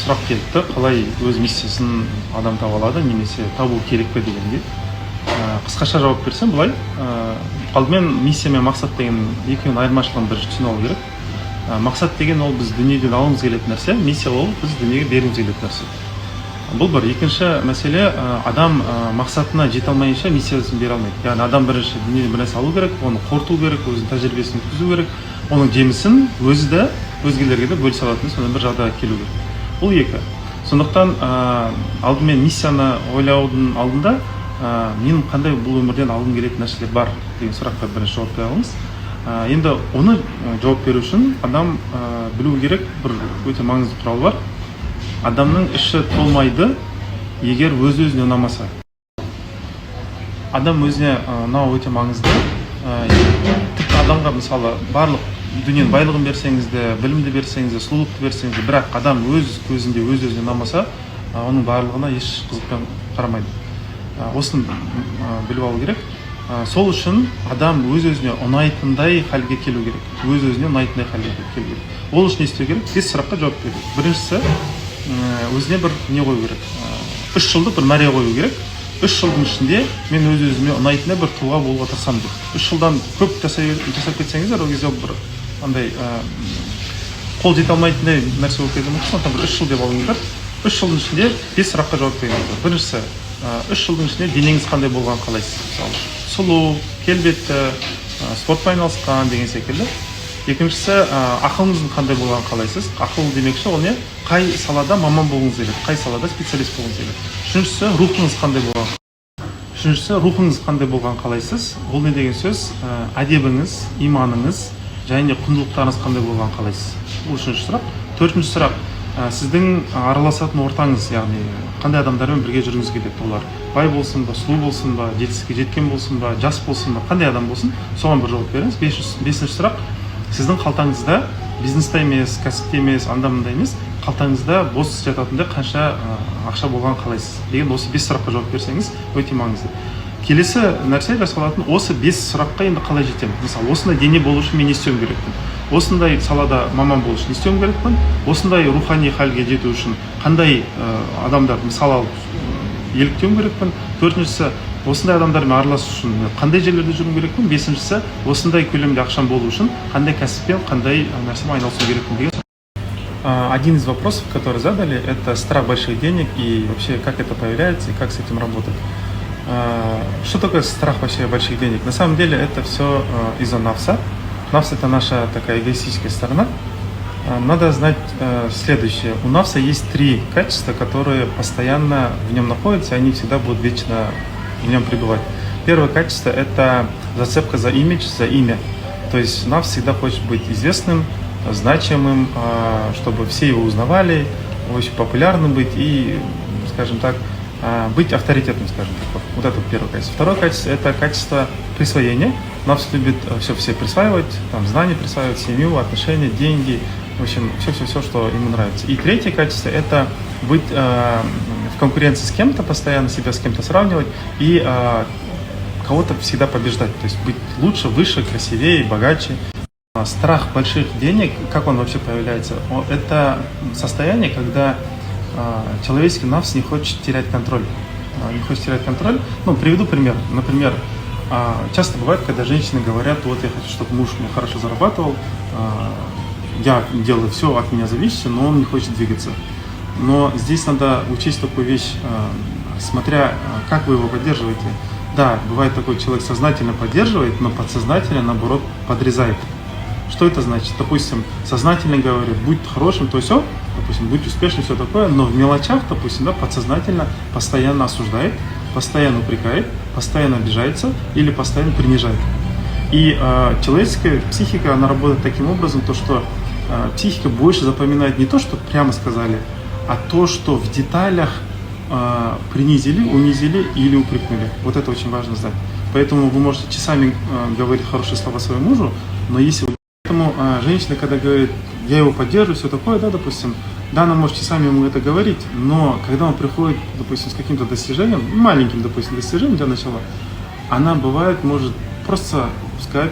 сұрақ келіпті, қалай өз миссиясын адам таба алады, немесе табу керек пе дегенге. Қысқаша жауап берсем, былай, алдымен миссия мен мақсат деген екеуінің айырмашылығын бірінші түсіне алу керек. Мақсат деген ол біз дүниеден алғымыз келетін нәрсе, миссия ол біз дүниеге бергіміз келетін нәрсе. Бұл бір. Екінші мәселе, адам мақсатына жете алмайынша миссиясын бере алмайды. Яғни адам бірінші дүниеден бір нәрсе алу керек, оны қорыту керек, өзінің тәжірибесін өткізу керек, оның жемісін өзі де өзгелерге де бөлісе алатын сондай бір жағдайға келу керек. Бұл екі. Сондықтан алдымен миссияны ойлаудың алдында менің қандай бұл өмірден алғым келетін нәрселер бар деген сұраққа бірінші жауап бере аламыз. Енді оны жауап беру үшін адам білу керек бір өте маңызды құрал бар. Адамның іші толмайды, егер өз-өзіне ұнамаса. Адам өзіне ұнау өте маңызды. Тіпті адамға мысалы барлық дүниенің байлығын берсеңіз де, білімді берсеңіз де, сұлулықты берсеңіз де, бірақ адам өз көзінде өз-өзіне ұнамаса, оның барлығына еш қызықпен қарамайды. Осыны біліп алу керек. Сол үшін адам өз-өзіне ұнайтындай халге келу керек. Өз-өзіне ұнайтындай халге келу керек. Ол үшін не істеу керек? 5 сұраққа жауап беру керек. Біріншісі, өзіне бір не қою керек. 3 жылдық бір мәре қою керек. 3 жылдың ішінде мен өз-өзіме ұнайтындай бір тұлға болуға тырысамын деп. 3 жылдан көп жасап кетсеңіздер, ол кезде бір андай қол жете алмайтындай нәрсе болып кетуі мүмкін. Сондықтан бір 3 жыл деп алыңыздар. 3 жылдың ішінде 5 сұраққа жауап беріңіздер. Біріншісі, 3 жылдың ішінде денеңіз қандай болғанын қалайсыз? Мысалы, сұлу, келбетті, спортпен айналысқан деген секілді. Екіншісі, ақылыңыздың қандай болғанын қалайсыз? Ақыл демекші ол не? Қай салада маман болғыңыз келеді, қай салада специалист болғыңыз келеді. Үшіншісі, рухыңыз қандай болғанын қалайсыз? Ол не деген сөз? Әдебіңіз, иманыңыз және құндылықтарыңыз қандай болғанын қалайсыз? Бұл үшінші сұрақ. Төртінші сұрақ, сіздің араласатын ортаңыз, яғни қандай адамдармен бірге жүргіңіз келеді? Олар бай болсын ба, сұлу болсын ба, жетістікке жеткен болсын ба, жас болсын ба, қандай адам болсын? Соған бір жауап беріңіз. Бесінші сұрақ, сіздің қалтаңызда бизнесте емес, кәсіпте емес, анда-мында емес, қалтаңызда бос жататындай қанша ақша болғанын қалайсыз? Деген осы 5 сұраққа жауап берсеңіз өте маңызды. Келесі нәрсе жасалатын осы 5 сұраққа енді қалай жетемін? Мысалы, осындай дене болу үшін мен не істеуім керекпін? Осындай салада маман болу үшін не істеуім керекпін? Осындай рухани халге жету үшін қандай адамдар мысал алып еліктеуім керекпін? Төртіншісі, осындай адамдармен араласу үшін қандай жерлерде жүруім керекпін? Бесіншісі, осындай көлемде ақшам болу үшін қандай кәсіппен, қандай нәрсемен айналысу керекпін деген. Один из вопросов, который задали, это страх больших денег и вообще как это появляется и как с этим работать. Что такое страх вообще больших денег? На самом деле это все из-за нафса. Нафс — это наша такая эгоистическая сторона. Надо знать следующее. У нафса есть 3 качества, которые постоянно в нем находятся, и они всегда будут вечно в нем пребывать. Первое качество — это зацепка за имидж, за имя. То есть нафс всегда хочет быть известным, значимым, чтобы все его узнавали, очень популярным быть и, скажем так, быть авторитетным, скажем так. Вот это первое качество. Второе качество — это качество присвоения. Нафс любит все присваивать, там, знания присваивать, семью, отношения, деньги, в общем, все, что ему нравится. И третье качество — это быть в конкуренции с кем-то, постоянно себя с кем-то сравнивать и кого-то всегда побеждать. То есть быть лучше, выше, красивее, богаче. Страх больших денег, как он вообще появляется? Это состояние, когда человеческий нафс не хочет терять контроль. Ну, приведу пример. Например, часто бывает, когда женщины говорят: вот я хочу, чтобы муж мне хорошо зарабатывал, я делаю все от меня зависящее, но он не хочет двигаться. Но здесь надо учесть такую вещь, смотря как вы его поддерживаете. Да, бывает такой, человек сознательно поддерживает, но подсознательно, наоборот, подрезает. Что это значит? Допустим, сознательно говорит: будь хорошим, то все, допустим, будь успешным, все такое, но в мелочах, допустим, да, подсознательно постоянно осуждает, постоянно упрекает, постоянно обижается или постоянно принижает. И человеческая психика, она работает таким образом, то, что психика больше запоминает не то, что прямо сказали, а то, что в деталях принизили, унизили или упрекнули. Вот это очень важно знать. Поэтому вы можете часами говорить хорошие слова своему мужу, но если вы... Поэтому женщина, когда говорит: я его поддерживаю, все такое, да, допустим, да, она может часами ему это говорить, но когда он приходит, допустим, с каким-то достижением, маленьким, допустим, достижением для начала, она бывает, может просто сказать: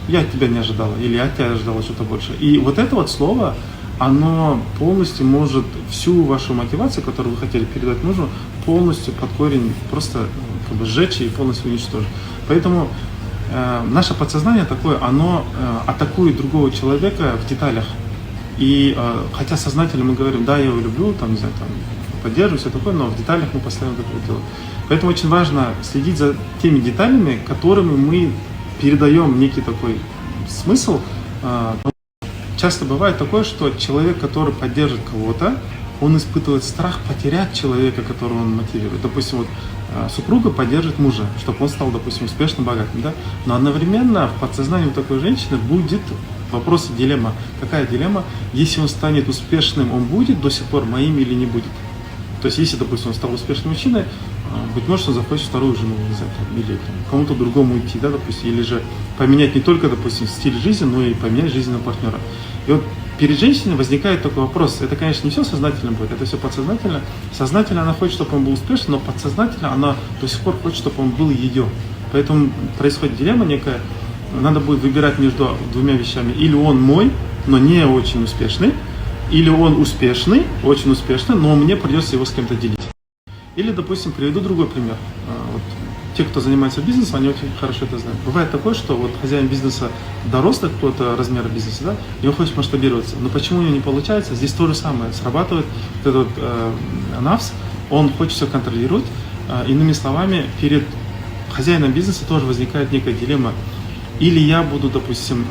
я от тебя не ожидала, или я от тебя ожидала что-то больше. И вот это вот слово, оно полностью может всю вашу мотивацию, которую вы хотели передать мужу, полностью под корень просто как бы сжечь и полностью уничтожить. Поэтому наше подсознание такое, оно атакует другого человека в деталях. И хотя сознательно мы говорим, да, я его люблю, там, не знаю, там, поддерживаю, все такое, но в деталях мы постоянно это делаем. Поэтому очень важно следить за теми деталями, которыми мы передаем некий такой смысл. Часто бывает такое, что человек, который поддержит кого-то, он испытывает страх потерять человека, которого он мотивирует. Допустим, вот супруга поддержит мужа, чтобы он стал, допустим, успешным, богатым, да? Но одновременно в подсознании у такой женщины будет вопрос, дилемма. Какая дилемма? Если он станет успешным, он будет до сих пор моим или не будет? То есть, если, допустим, он стал успешным мужчиной, быть может, он захочет вторую жену, не знаю, или кому-то другому уйти, да, допустим, или же поменять не только, допустим, стиль жизни, но и поменять жизненного партнера. И вот перед женщиной возникает такой вопрос. Это, конечно, не все сознательно будет, это все подсознательно. Сознательно она хочет, чтобы он был успешным, но подсознательно она до сих пор хочет, чтобы он был ее. Поэтому происходит дилемма некая. Надо будет выбирать между двумя вещами. Или он мой, но не очень успешный, или он успешный, очень успешный, но мне придется его с кем-то делить. Или, допустим, приведу другой пример. Вот, те, кто занимается бизнесом, они очень хорошо это знают. Бывает такое, что вот хозяин бизнеса дорос до какого-то размера бизнеса, да, и он хочет масштабироваться. Но почему у него не получается? Здесь то же самое. Срабатывает вот этот нафс, он хочет все контролировать. Иными словами, перед хозяином бизнеса тоже возникает некая дилемма. Или я буду, допустим,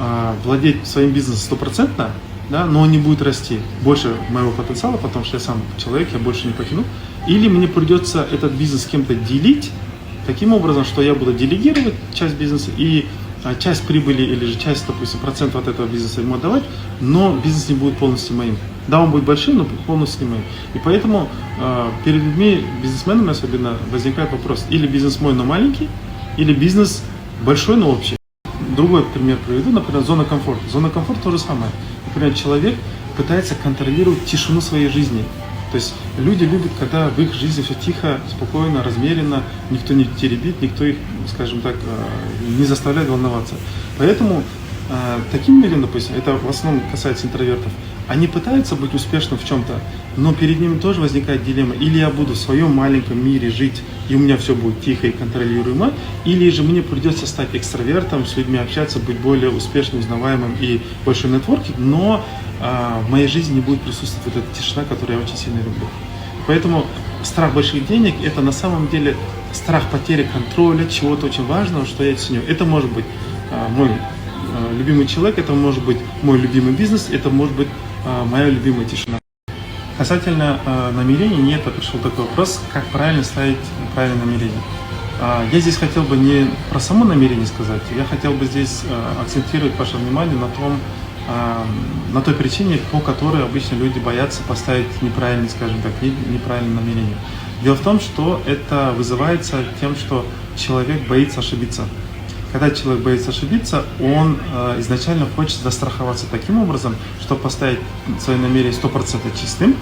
владеть своим бизнесом стопроцентно, да, но он не будет расти больше моего потенциала, потому что я сам человек, я больше не потяну. Или мне придется этот бизнес с кем-то делить, таким образом, что я буду делегировать часть бизнеса и часть прибыли или же часть, допустим, процентов от этого бизнеса ему отдавать, но бизнес не будет полностью моим. Да, он будет большим, но полностью не моим. И поэтому перед людьми, бизнесменами особенно, возникает вопрос, или бизнес мой, но маленький, или бизнес большой, но общий. Другой пример приведу, например, зона комфорта. Зона комфорта то же самое. Например, человек пытается контролировать тишину своей жизни. То есть люди любят, когда в их жизни все тихо, спокойно, размеренно, никто не теребит, никто их, скажем так, не заставляет волноваться. Поэтому таким людям, допустим, это в основном касается интровертов, они пытаются быть успешным в чем-то, но перед ними тоже возникает дилемма. Или я буду в своем маленьком мире жить, и у меня все будет тихо и контролируемо, или же мне придется стать экстравертом, с людьми общаться, быть более успешным, узнаваемым и большой нетворкинг, но в моей жизни не будет присутствовать вот эта тишина, которую я очень сильно люблю. Поэтому страх больших денег – это на самом деле страх потери контроля, чего-то очень важного, что я ценю. Это может быть мой любимый человек, это может быть мой любимый бизнес, это может быть моя любимая тишина. Касательно намерений, нет, пришел такой вопрос, как правильно ставить правильное намерение. Я здесь хотел бы не про само намерение сказать, я хотел бы здесь акцентировать ваше внимание на той причине, по которой обычно люди боятся поставить неправильное, скажем так, неправильное намерение. Дело в том, что это вызывается тем, что человек боится ошибиться. Когда человек боится ошибиться, он изначально хочет застраховаться таким образом, чтобы поставить свое намерение 100% чистым,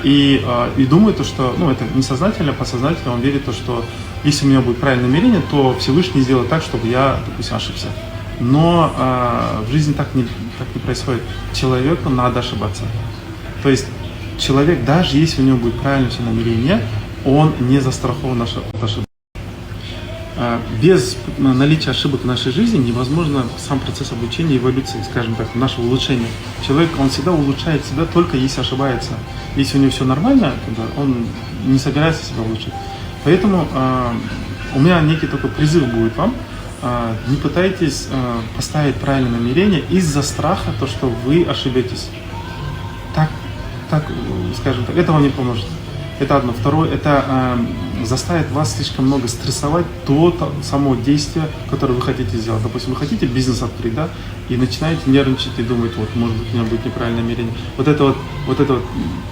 и думает, что, это несознательно, подсознательно он верит, что если у меня будет правильное намерение, то Всевышний сделает так, чтобы я, допустим, ошибся. Но в жизни так не происходит. Человеку надо ошибаться. То есть человек, даже если у него будет правильное все намерение, он не застрахован от ошибок. Без наличия ошибок в нашей жизни невозможно сам процесс обучения, эволюции, скажем так, нашего улучшения. Человек, он всегда улучшает себя только если ошибается. Если у него все нормально, он не собирается себя улучшить. Поэтому у меня некий такой призыв будет вам. Не пытайтесь поставить правильное намерение из-за страха, что вы ошибетесь. Так, скажем так, это вам не поможет. Это одно. Второе, это заставит вас слишком много стрессовать до самого действия, которое вы хотите сделать. Допустим, вы хотите бизнес открыть, да, и начинаете нервничать и думать, может быть, у меня будет неправильное намерение. Вот эта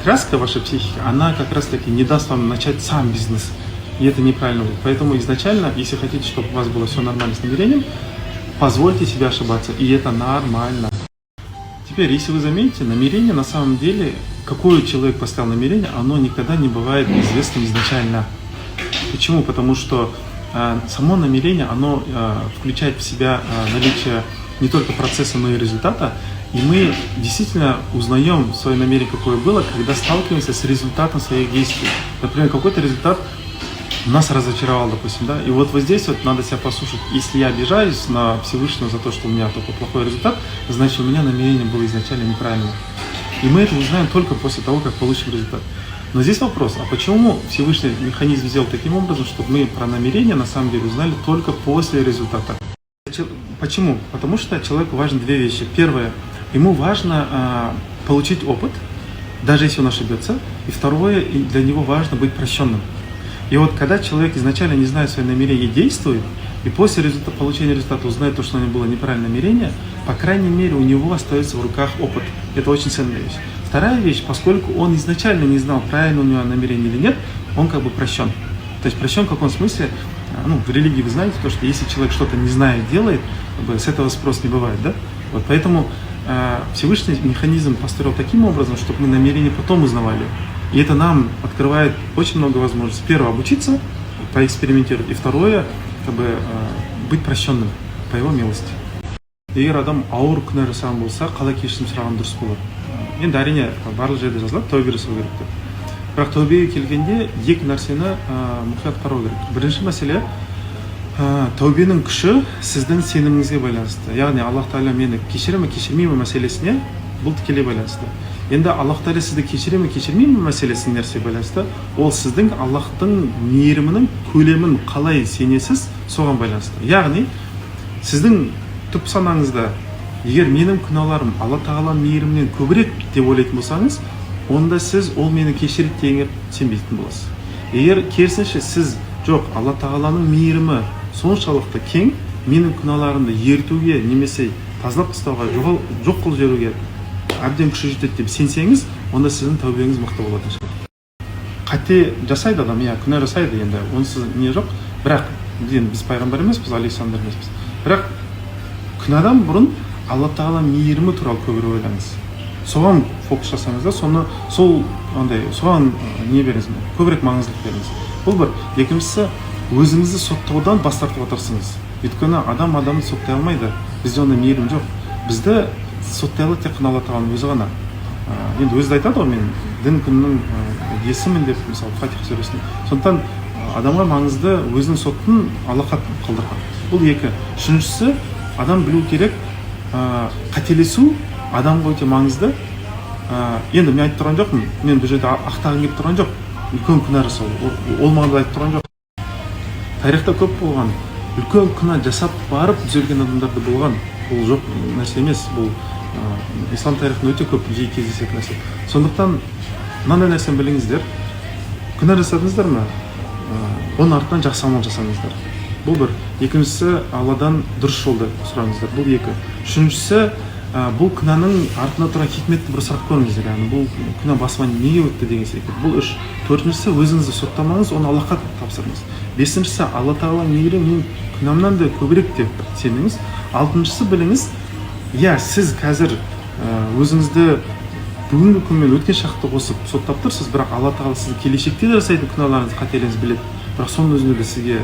тряска вашей психики, она как раз-таки не даст вам начать сам бизнес. И это неправильно будет. Поэтому изначально, если хотите, чтобы у вас было все нормально с намерением, позвольте себе ошибаться, и это нормально. Теперь, если вы заметите, намерение на самом деле, какое человек поставил намерение, оно никогда не бывает известным изначально. Почему? Потому что само намерение, оно включает в себя наличие не только процесса, но и результата. И мы действительно узнаем свое намерение, какое было, когда сталкиваемся с результатом своих действий. Например, какой-то результат нас разочаровал, допустим, да, и вот здесь вот надо себя послушать. Если я обижаюсь на Всевышнего за то, что у меня такой плохой результат, значит, у меня намерение было изначально неправильно. И мы это узнаем только после того, как получим результат. Но здесь вопрос, а почему Всевышний механизм сделал таким образом, чтобы мы про намерение на самом деле узнали только после результата? Почему? Потому что человеку важны две вещи. Первое, ему важно получить опыт, даже если он ошибется. И второе, для него важно быть прощенным. И вот когда человек изначально не знает свои намерения и действует, и после получения результата узнает то, что у него было неправильное намерение, по крайней мере, у него остается в руках опыт. Это очень ценная вещь. Вторая вещь, поскольку он изначально не знал, правильно у него намерение или нет, он как бы прощен. То есть прощен в каком смысле? В религии вы знаете, то, что если человек что-то не знает, делает, с этого спрос не бывает, да? Вот поэтому Всевышний механизм построил таким образом, чтобы мы намерение потом узнавали. И это нам открывает очень много возможностей. Первое, обучиться, поэкспериментировать. И второе, быть прощенным по его милости. Егер адам ауыр күнә жасаған болса, қалай кешірім сұраған дұрыс болады. Енді әрине барлық жерде жазылады, тәубе жасау керек деп. Бірақ тәубеге келгенде екі нәрсені мұқият қарау керек. Бірінші мәселе, тәубенің күші сіздің сеніміңізге байланысты. Яғни Аллах Тағала мені кешіре ме, кешірмей ме мәселесіне бұл тікелей байланысты. Енді Аллах Тағала сізді кешіре ме, кешірмей ме мәселесіне нәрсе байланысты. Ол сіздің Аллахтың мейірімінің көлемін қалай сенесіз, соған байланысты. Яғни сіздің түп санаңызда егер менің күнәларым Алла Тағаланың мейірімінен көбірек деп ойлайтын болсаңыз, онда сіз ол мені кешіреді дегенге сенбейтін боласыз. Егер керісінше сіз жоқ, Алла Тағаланың мейірімі соншалықты кең, менің күнәларымды ертуге немесе тазалап тастауға, жоқ қылып жіберуге әбден күші жетеді деп сенсеңіз, онда сіздің тәубеңіз мықты болатын шығар. Қате жасайды адам, күнә жасайды, енді онсыз не жоқ, бірақ біз пайғамбар емеспіз, алейхиссаламдар емеспіз. Бірақ күнәдан бұрын Алла Тағала мейірімі туралы көбірек ойлаңыз. Соған фокус жасаңыз да, соған не беріңіз, көбірек маңыздылық беріңіз. Бұл бір. Екіншісі, өзіңізді соттаудан бас тартуға тырысыңыз. Өйткені адамды соттай алмайды. Бізде ондай мейірім жоқ. Бізді соттай алады тек қана Алла Тағаланың өзі ғана. Енді өзі айтады ғой, мен дін күннің иесімін деп, мысалы, Фатиха сүресінде. Сондықтан адамға маңызды өзінің соттын Аллахқа қалдырған. Бұл екі. Үшіншісі, адам білу керек, қателесу адамға өте маңызды. Енді мен айтып тұрған жоқпын, мен бұл жерде ақтағым келіп тұрған жоқ. Үлкен күнә жасау, ол маңызды айтып тұрған жоқ. Тарихта көп болған, үлкен күнә жасап барып түзелген адамдарды болған. Бұл жоқ нәрсе емес, бұл ислам тарихында өте көп жиі кездесетін нәрсе. Сондықтан мынандай нәрсені біліңіздер, күнә жасадыңыздар ма, оның артынан жақсы амал жасаңыздар. Бұл бір. Екіншісі, Алладан дұрыс жолды сұраңыздар. Бұл екі. Үшіншісі, бұл күнәнің артында тұрған хикметті бір сұрақ көріңіздер. Яғни бұл күнә басыма неге өтті деген секілді. Бұл үш. Төртіншісі, өзіңізді соттамаңыз, оны Аллахқа тапсырыңыз. Бесіншісі, Алла Тағала мейірі мен күнәмнан да көбірек деп сеніңіз. Алтыншысы, біліңіз, сіз қазір өзіңізді бүгінгі күнмен өткен шақты қосып соттап тұрсыз, бірақ Алла Тағала сізді келешекте де жасайтын күнәларыңызды, қателеріңізді біледі. Бірақ соның өзінде де сізге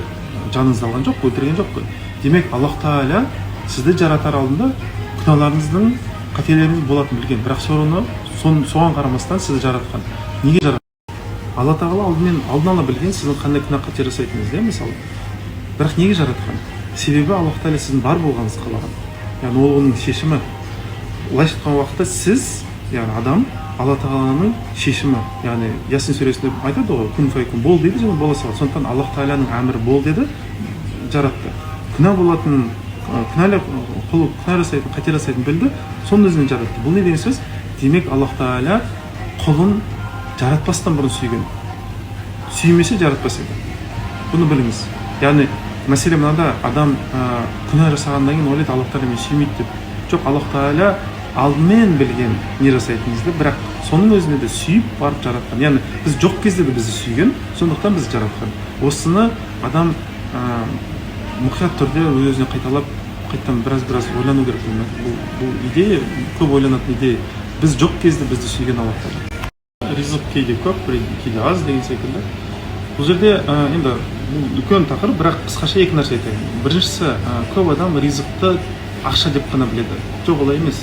жаныңызды алған жоқ, өлтірген жоқ қой. Демек, Аллах Тағала сізді жаратар алдында күнәларыңыздың, қателеріңіз болатын білген. Бірақ соған қарамастан сізді жаратқан. Неге жаратқан? Алла Тағала алдын ала білген сіздің қандай күнә қате жасайтыныңызды, мысалы. Бірақ неге жаратқан? Себебі Аллах Тағала сіздің бар болғаныңызды қалаған. Яғни ол оның шешімі. Былайша айтқан уақытта сіз, яғни адам, Алла Тағаланың шешімі. Яғни Ясин сүресінде айтады ғой, күн фәйкун, бол дейді, және бола салады. Сондықтан Аллах Тағаланың әмірі бол деді, жаратты. Күнә болатын, күнә жасайтын, қате жасайтын білді, соның өзінен жаратты. Бұл не деген сөз? Демек, Аллах Тағала құлын жаратпастан бұрын сүйген. Сүймесе жаратпас еді. Бұны біліңіз. Яғни мәселе мынада, адам күнә жасағаннан кейін ойлайды, Аллах Тағала мені сүймейді деп. Жоқ, Аллах Тағала алдымен білген не жасайтыныңызды, бірақ соның өзіне де сүйіп барып жаратқан. Яғни біз жоқ кезде де бізді сүйген, сондықтан бізді жаратқан. Осыны адам мұқият түрде өзіне қайталап, қайттан біраз ойлану керек. Бұл идея, көп ойланатын идея. Біз жоқ кезде бізді сүйген Аллах Тағала. Ризық кейде көп, кейде аз деген секілді. Бұл жерде енді үлкен тақырып, бірақ қысқаша екі нәрсе айтайын. Біріншісі, көп адам ризықты ақша деп қана біледі. Жоқ, олай емес.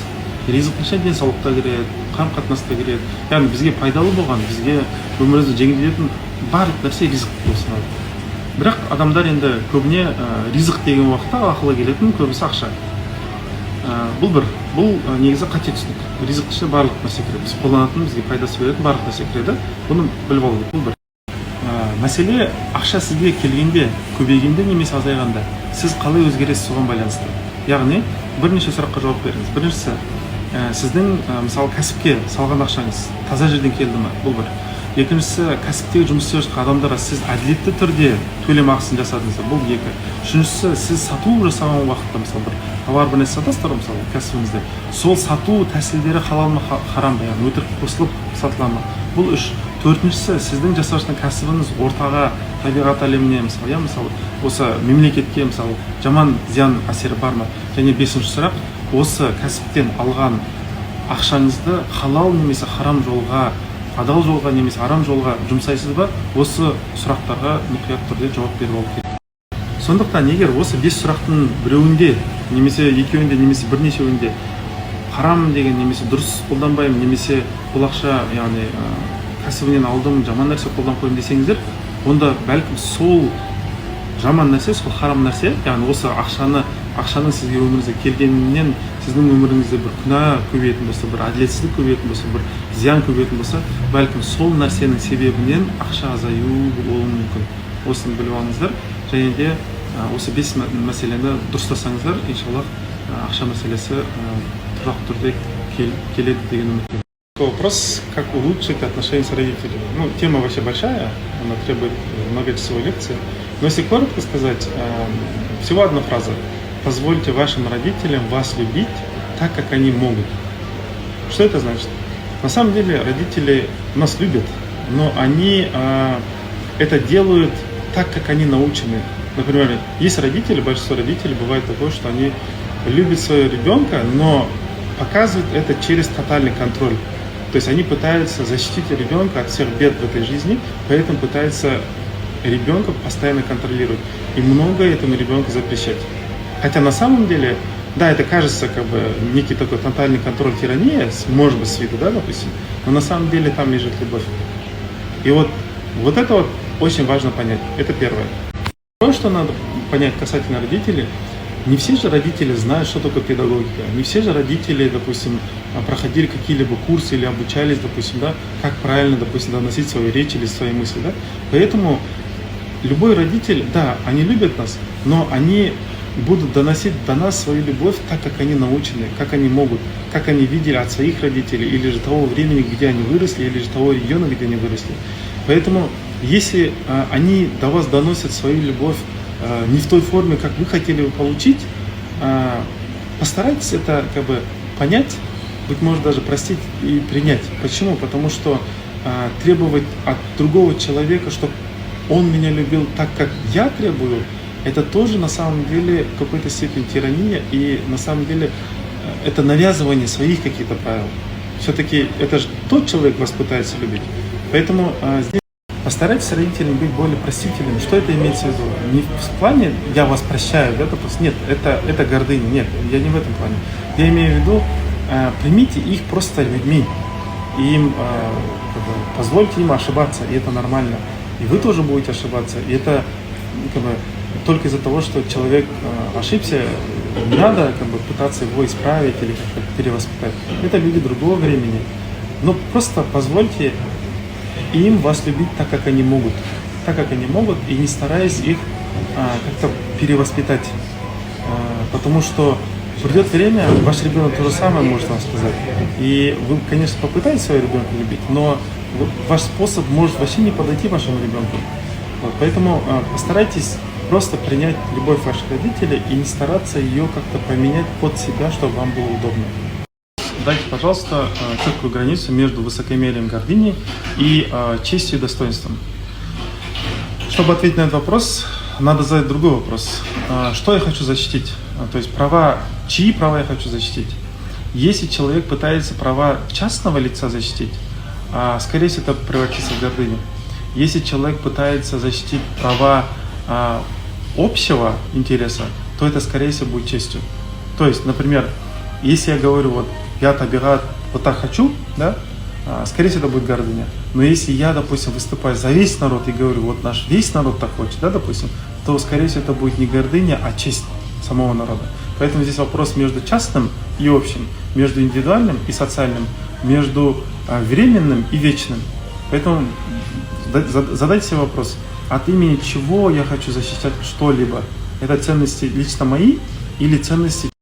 ризықтың ішіне денсаулық та кіреді, қарым қатынас та кіреді. Яғни бізге пайдалы болған, бізге өмірімізді жеңілдететін барлық нәрсе ризық болып саналады. Бірақ адамдар енді көбіне ризық деген уақытта ақылға келетін көбісі ақша. Бұл негізі қате түсінік. Ризықтың ішіне барлық нәрсе кіреді. Біз қолданатын, бізге пайдасы беретін барлық нәрсе кіреді. Бұны біліп алу керек. Бұл бір. Мәселе ақша сізге келгенде, көбейгенде немесе азайғанда, сіз қалай өзгересіз соған байланысты. Яғни бірнеше сұраққа жауап беріңіз. Біріншісі, сіздің мысалы кәсіпке салған ақшаңыз таза жерден келді ме? Бұл бір. Екіншісі, кәсіптегі жұмыс істеп жатқан адамдарға сіз әділетті түрде төлем ақысын жасадыңыз ба? Бұл екі. Үшіншісі, сіз сату жасаған уақытта мысалы бір товар бір нәрсе сатасыздар мысалы кәсібіңізде. Сол сату тәсілдері халал ма, харам ба, яғни өтірік қосылып сатыла ма? Бұл үш. Төртіншісі, сіздің жасап жатқан кәсібіңіз ортаға, табиғат әлеміне мысалы осы мемлекетке мысалы жаман зиян әсері бар ма? Және бесінші сұрақ, осы кәсіптен алған ақшаңызды халал немесе харам жолға, адал жолға немесе арам жолға жұмсайсыз ба? Осы сұрақтарға мұқият түрде жауап беріп алу керек. Сондықтан егер осы 5 сұрақтың біреуінде немесе екеуінде немесе бірнешеуінде харам деген немесе дұрыс қолданбаймын немесе бұл ақша яғни кәсібінен алдым, жаман нәрсе қолданып қойдым десеңіздер, онда бәлкім сол жаман нәрсе, сол харам нәрсе, яғни осы ақшаның сізге өміріңізге келгенінен сіздің өміріңізде бір күнә көбейетін болса, бір әділетсіздік көбейетін болса, бір зиян көбейетін болса, бәлкім сол нәрсенің себебінен ақша азаю болуы мүмкін. Осыны біліп алыңыздар, және де осы 5 мәселені дұрыстасаңыздар, иншаллах ақша мәселесі тұрақты түрде келеді деген үміттемін. Вопрос, как улучшить отношения с родителями. Тема вообще большая, она требует многочасовой лекции. Но если коротко сказать, всего одна фраза. Позвольте вашим родителям вас любить так, как они могут. Что это значит? На самом деле родители нас любят, но они это делают так, как они научены. Например, есть родители, большинство родителей бывает такое, что они любят своего ребенка, но показывают это через тотальный контроль. То есть они пытаются защитить ребенка от всех бед в этой жизни, поэтому пытаются ребенка постоянно контролировать и многое этому ребенку запрещать. Хотя на самом деле, да, это кажется как бы некий такой тотальный контроль, тирания, может быть, с виду, да, допустим, но на самом деле там лежит любовь. И вот это вот очень важно понять. Это первое. Второе, что надо понять касательно родителей, не все же родители знают, что такое педагогика. Не все же родители, допустим, проходили какие-либо курсы или обучались, допустим, да, как правильно, допустим, доносить свою речь или свои мысли, да. Поэтому любой родитель, да, они любят нас, но они будут доносить до нас свою любовь так, как они научены, как они могут, как они видели от своих родителей, или же того времени, где они выросли, или же того региона, где они выросли. Поэтому, если они до вас доносят свою любовь не в той форме, как вы хотели бы получить, постарайтесь это как бы понять, быть может даже простить и принять. Почему? Потому что требовать от другого человека, чтобы он меня любил так, как я требую, это тоже на самом деле в какой-то степени тирания, и на самом деле это навязывание своих каких-то правил. Все-таки это же тот человек вас пытается любить. Поэтому здесь постарайтесь родителям быть более простительными. Что это имеется в виду? Не в плане «я вас прощаю», да, допустим. Нет, это гордыня. Нет, я не в этом плане. Я имею в виду, примите их просто людьми. И им позвольте им ошибаться, и это нормально. И вы тоже будете ошибаться. И это только из-за того, что человек ошибся, не надо пытаться его исправить или как-то перевоспитать. Это люди другого времени. Но просто позвольте им вас любить так, как они могут. Так, как они могут, и не стараясь их как-то перевоспитать. Потому что придет время, ваш ребенок то же самое может вам сказать. И вы, конечно, попытаетесь своего ребенка любить, но ваш способ может вообще не подойти вашему ребенку. Поэтому постарайтесь просто принять любовь ваших родителей и не стараться ее как-то поменять под себя, чтобы вам было удобно. Дайте, пожалуйста, четкую границу между высокомерием, гордыней и честью и достоинством. Чтобы ответить на этот вопрос, надо задать другой вопрос. Что я хочу защитить? То есть чьи права я хочу защитить? Если человек пытается права частного лица защитить, скорее всего, это превратится в гордыню. Если человек пытается защитить права общего интереса, то это, скорее всего, будет честью. То есть, например, если я говорю, я табигат вот так хочу, да, скорее всего, это будет гордыня. Но если я, допустим, выступаю за весь народ и говорю, вот наш весь народ так хочет, да, допустим, то, скорее всего, это будет не гордыня, а честь самого народа. Поэтому здесь вопрос между частным и общим, между индивидуальным и социальным, между временным и вечным. Поэтому задайте себе вопрос, от имени чего я хочу защищать что-либо? Это ценности лично мои или ценности